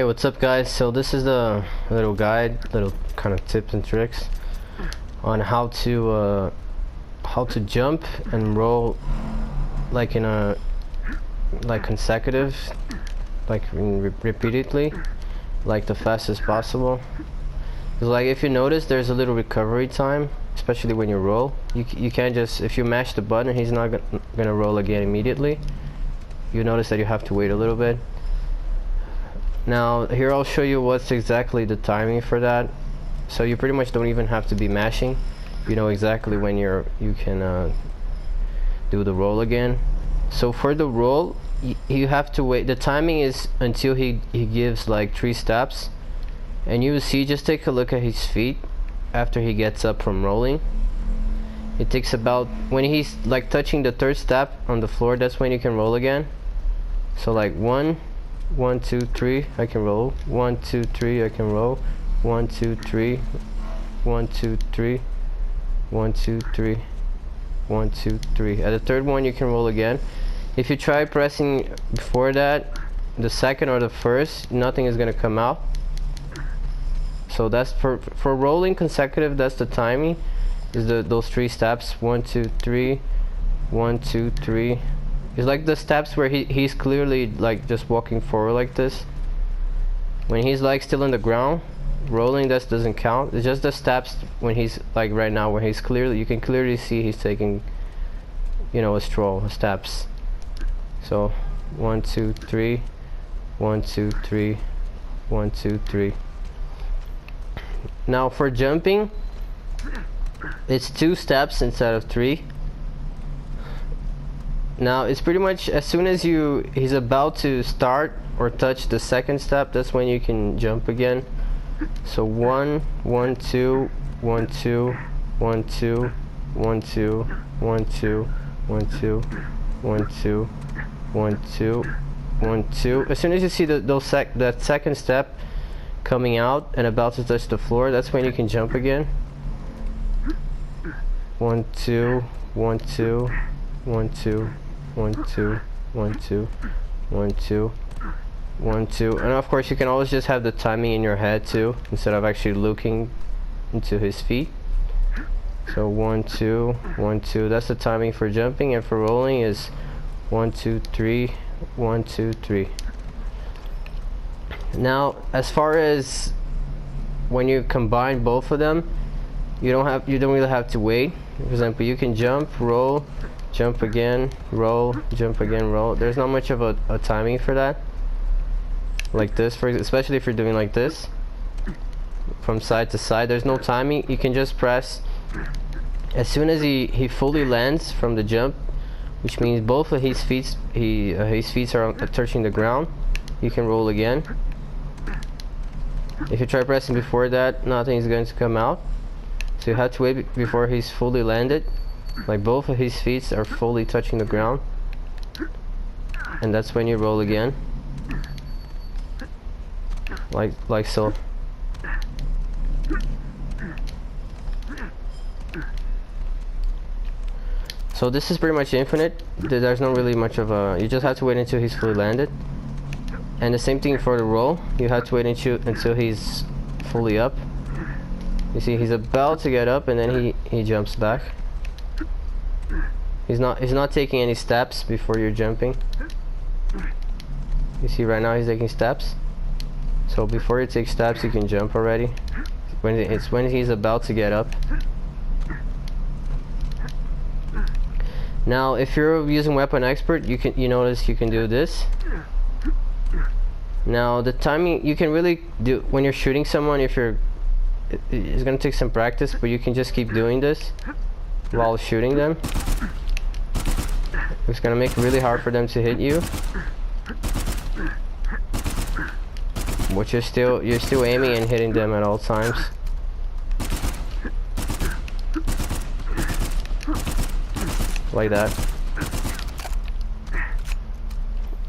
Hey, what's up guys? So this is the little guide, little kind of tips and tricks on how to jump and roll like in a consecutive, like repeatedly, like the fastest possible. Because like if you notice, there's a little recovery time, especially when you roll. You can't just, if you mash the button, he's not gonna roll again immediately. You notice that you have to wait a little bit. Now here I'll show you what's exactly the timing for that, so you pretty much don't even have to be mashing. You know exactly when you can do the roll again. So for the roll, you have to wait. The timing is until he gives like 3 steps, and you will see, just take a look at his feet after he gets up from rolling. It takes about, when he's like touching the 3rd step on the floor, that's when you can roll again. So like 1, 2, 3, I can roll. 1, 2, 3, I can roll. 1, 2, 3, 1, 2, 3, 1, 2, 3, 1, 2, 3. At the 3rd one, you can roll again. If you try pressing before that, the 2nd or the 1st, nothing is gonna come out. So that's for rolling consecutive. That's the timing. Is those 3 steps? 1, 2, 3, 1, 2, 3. It's like the steps where he's clearly like just walking forward like this. When he's like still on the ground rolling, that doesn't count. It's just the steps when he's like right now, where he's clearly, you can clearly see he's taking, you know, a stroll, steps. So 1, 2, 3, 1, 2, 3, 1, 2, 3. Now for jumping, it's 2 steps instead of 3. Now it's pretty much as soon as he's about to start or touch the 2nd step, that's when you can jump again. So 1, 1, 2, 1, 2, 1, 2, 1, 2, 1, 2, 1, 2, 1, 2, 1, 2, 1, 2. As soon as you see that 2nd step coming out and about to touch the floor, that's when you can jump again. 1, 2, 1, 2, 1, 2. 1, 2, 1, 2, 1, 2, 1, 2. And of course you can always just have the timing in your head too, instead of actually looking into his feet. So 1, 2, 1, 2. That's the timing for jumping, and for rolling is 1, 2, 3, 1, 2, 3. Now as far as when you combine both of them, you don't really have to wait. For example, you can jump, roll, jump again, roll, jump again, roll. There's not much of a timing for that. Like this, especially if you're doing like this, from side to side, there's no timing. You can just press. As soon as he fully lands from the jump, which means both of his feet are touching the ground, you can roll again. If you try pressing before that, nothing is going to come out. So you have to wait before he's fully landed. Like both of his feet are fully touching the ground, and that's when you roll again, like so. So this is pretty much infinite. There's not really much of a, you just have to wait until he's fully landed. And the same thing for the roll, you have to wait until he's fully up. You see, he's about to get up and then he jumps back. He's not taking any steps before you're jumping. You see right now he's taking steps. So before you take steps, you can jump already. It's when he's about to get up. Now if you're using Weapon Expert, you notice you can do this. Now the timing you can really do when you're shooting someone, it's gonna take some practice, but you can just keep doing this while shooting them. It's gonna make it really hard for them to hit you, but you're still aiming and hitting them at all times. Like that.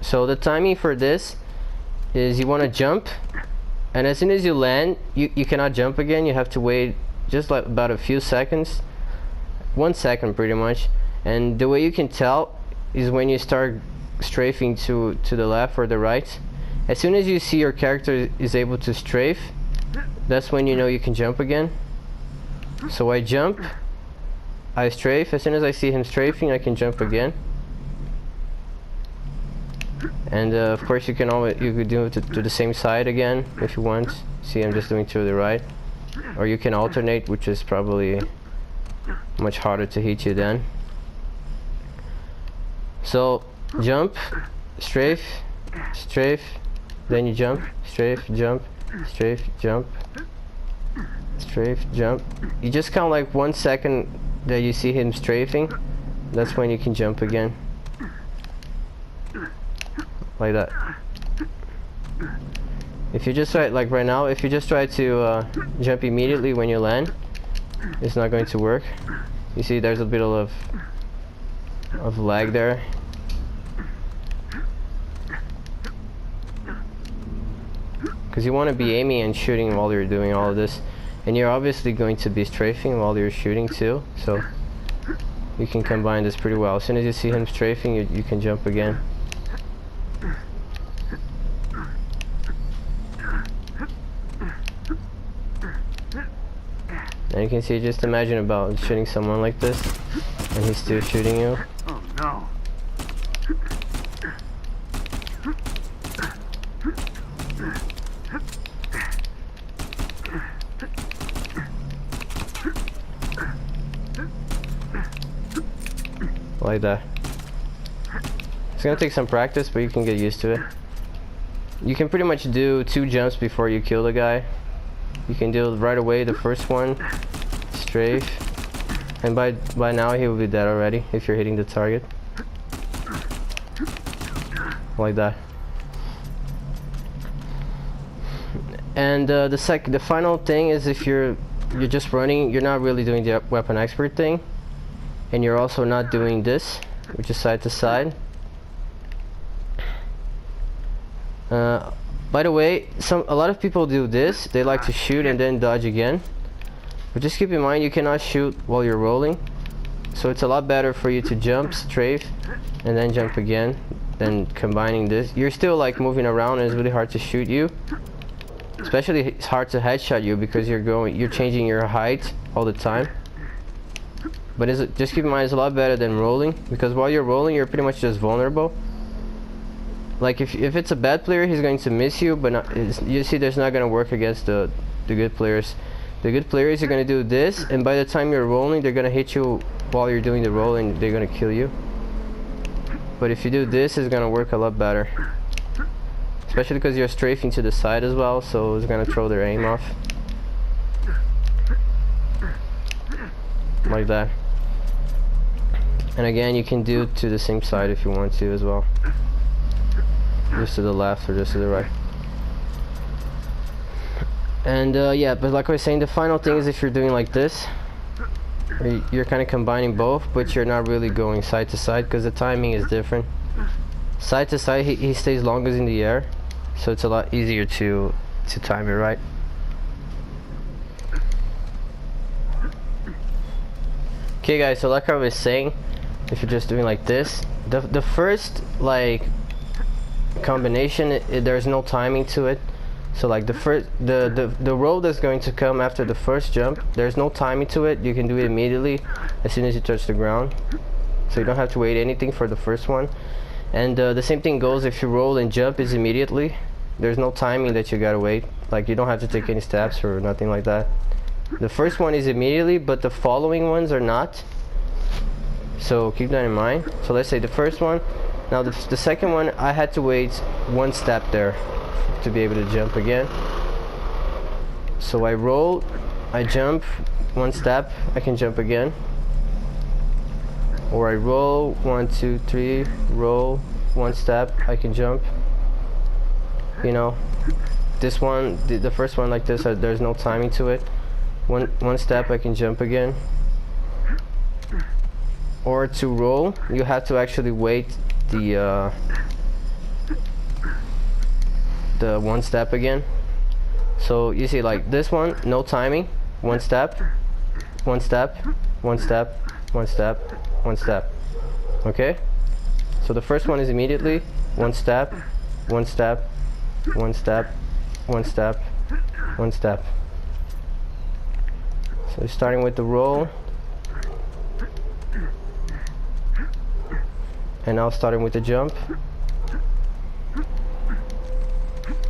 So the timing for this is you want to jump, and as soon as you land, you cannot jump again. You have to wait just like about a few seconds, 1 second pretty much. And the way you can tell is when you start strafing to the left or the right, As soon as you see your character is able to strafe, that's when you know you can jump again. So I jump, I strafe. As soon as I see him strafing, I can jump again. And of course you could do it to the same side again if you want. See, I'm just doing to the right. Or you can alternate, which is probably much harder to hit you then. So jump, strafe, strafe, then you jump, strafe, jump, strafe, jump, strafe, jump. You just count like 1 second that you see him strafing. That's when you can jump again. Like that. If you just try, like right now, if you just try to jump immediately when you land, it's not going to work. You see there's a bit of lag there. Because you want to be aiming and shooting while you're doing all of this. And you're obviously going to be strafing while you're shooting too, so you can combine this pretty well. As soon as you see him strafing, you can jump again. And you can see, just imagine about shooting someone like this and he's still shooting you. Oh no. Like that. It's gonna take some practice, but you can get used to it. You can pretty much do 2 jumps before you kill the guy. You can do right away the first one, strafe, and by now he will be dead already if you're hitting the target. Like that. And the final thing is, if you're just running, you're not really doing the weapon expert thing, and you're also not doing this, which is side to side. By the way, a lot of people do this. They like to shoot and then dodge again. But just keep in mind, you cannot shoot while you're rolling. So it's a lot better for you to jump, strafe, and then jump again than combining this. You're still like moving around and it's really hard to shoot you. Especially it's hard to headshot you because you're changing your height all the time. But just keep in mind, it's a lot better than rolling, because while you're rolling, you're pretty much just vulnerable. Like if it's a bad player, he's going to miss you, but you see, there's not going to work against the good players. The good players are going to do this, and by the time you're rolling, they're going to hit you while you're doing the roll, and they're going to kill you. But if you do this, it's going to work a lot better. Especially because you're strafing to the side as well, so it's going to throw their aim off. Like that. And again, you can do to the same side if you want to as well. Just to the left or just to the right. And yeah, but like I was saying, the final thing is, if you're doing like this, you're kind of combining both, but you're not really going side to side because the timing is different. Side to side, he stays longest in the air, so it's a lot easier to time it right. Okay guys, so like I was saying, if you're just doing like this, the first like combination, there's no timing to it. So like the roll that's going to come after the first jump, there's no timing to it. You can do it immediately as soon as you touch the ground, so you don't have to wait anything for the first one. And the same thing goes if you roll and jump, is immediately. There's no timing that you gotta wait. Like you don't have to take any steps or nothing like that. The first one is immediately, but the following ones are not. So keep that in mind. So let's say the first one. Now the second one, I had to wait 1 step there to be able to jump again. So I roll, I jump 1 step, I can jump again. Or I roll 1, 2, 3, roll 1 step, I can jump. You know, this one, the first one like this, there's no timing to it. One step, I can jump again. Or to roll, you have to actually wait the 1 step again. So you see, like this one, no timing, 1 step, 1 step, 1 step, 1 step, 1 step. Okay, so the first one is immediately 1 step, 1 step, one step, one step, one step. So starting with the roll, and now starting with the jump.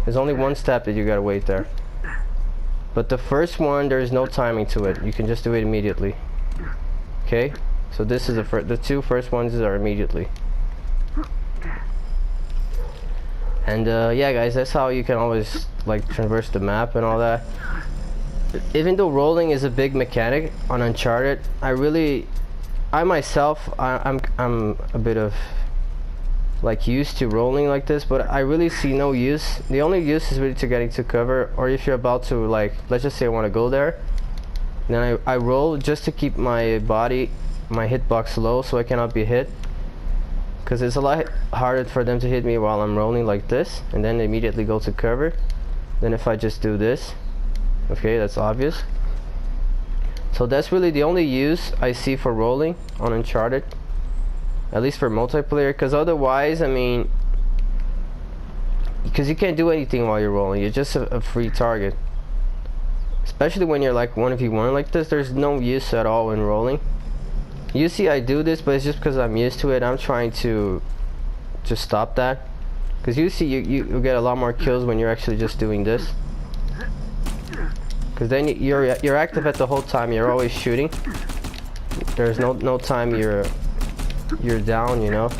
There's only one step that you gotta wait there. But the first one, there's no timing to it. You can just do it immediately. Okay? So this is the two first ones are immediately. And yeah guys, that's how you can always like traverse the map and all that. Even though rolling is a big mechanic on Uncharted, I myself, I'm a bit of like used to rolling like this, but I really see no use. The only use is really to getting to cover, or if you're about to, like, let's just say I want to go there, then I roll just to keep my body, my hitbox low so I cannot be hit, because it's a lot harder for them to hit me while I'm rolling like this and then immediately go to cover than if I just do this. Okay, that's obvious. So that's really the only use I see for rolling on Uncharted, at least for multiplayer, because otherwise, I mean, because you can't do anything while you're rolling, you're just a free target. Especially when you're like 1v1 like this, there's no use at all in rolling. You see I do this, but it's just because I'm used to it. I'm trying to just stop that, because you see you get a lot more kills when you're actually just doing this, because then you're active at the whole time. You're always shooting. There's no time you're down, you know.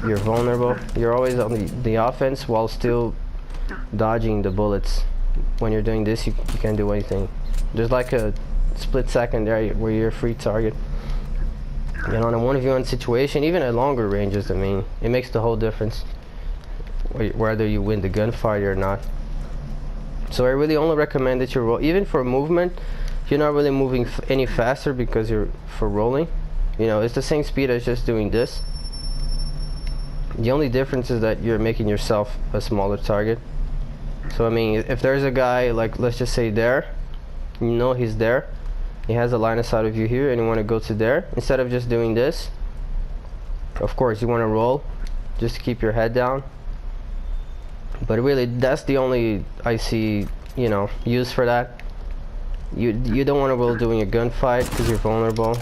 You're vulnerable. You're always on the offense while still dodging the bullets. When you're doing this, you can't do anything. There's like a split second there where you're a free target. You know, in a 1v1 situation, even at longer ranges, I mean, it makes the whole difference whether you win the gunfight or not. So I really only recommend that you roll. Even for movement, you're not really moving any faster because you're for rolling. You know, it's the same speed as just doing this. The only difference is that you're making yourself a smaller target. So I mean, if there's a guy, like, let's just say there, you know he's there, he has a line of sight of you here, and you want to go to there, instead of just doing this, of course you want to roll just to keep your head down. But really, that's the only I see, you know, use for that. You don't want to roll doing a gunfight because you're vulnerable,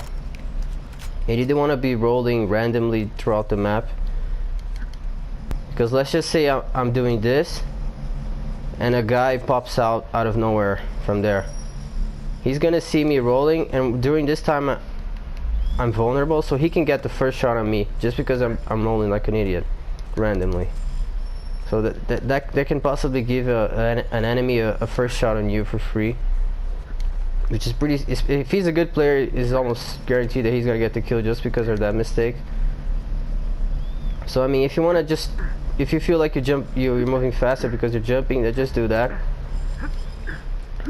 and you don't want to be rolling randomly throughout the map, because let's just say I'm doing this and a guy pops out of nowhere from there. He's gonna see me rolling, and during this time I'm vulnerable, so he can get the first shot on me just because I'm rolling like an idiot randomly. So that can possibly give an enemy a first shot on you for free, which is pretty. If he's a good player, it's almost guaranteed that he's gonna get the kill just because of that mistake. So I mean, if you want to just, if you feel like you're moving faster because you're jumping, then just do that.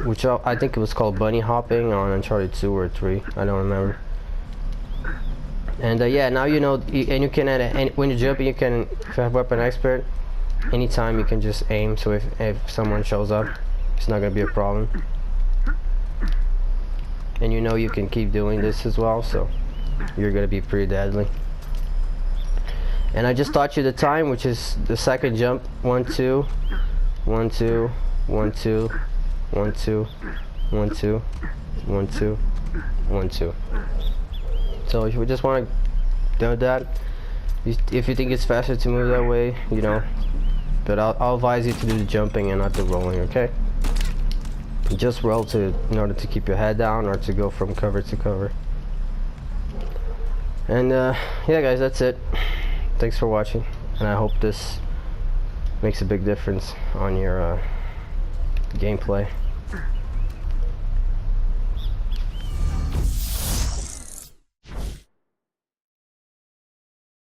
Which I think it was called bunny hopping on Uncharted 2 or 3. I don't remember. And yeah, now you know, and you can add when you're jumping, you can, if you have weapon expert, anytime you can just aim. So if someone shows up, it's not gonna be a problem. And you know you can keep doing this as well, so you're gonna be pretty deadly. And I just taught you the time, which is the second jump. 1 2 1 2 1 2 1 2 1 2 1 2 1 2. So if you just want to do that, if you think it's faster to move that way, you know, but I'll advise you to do the jumping and not the rolling. Okay, just roll in order to keep your head down or to go from cover to cover. And yeah guys, that's it. Thanks for watching, and I hope this makes a big difference on your gameplay.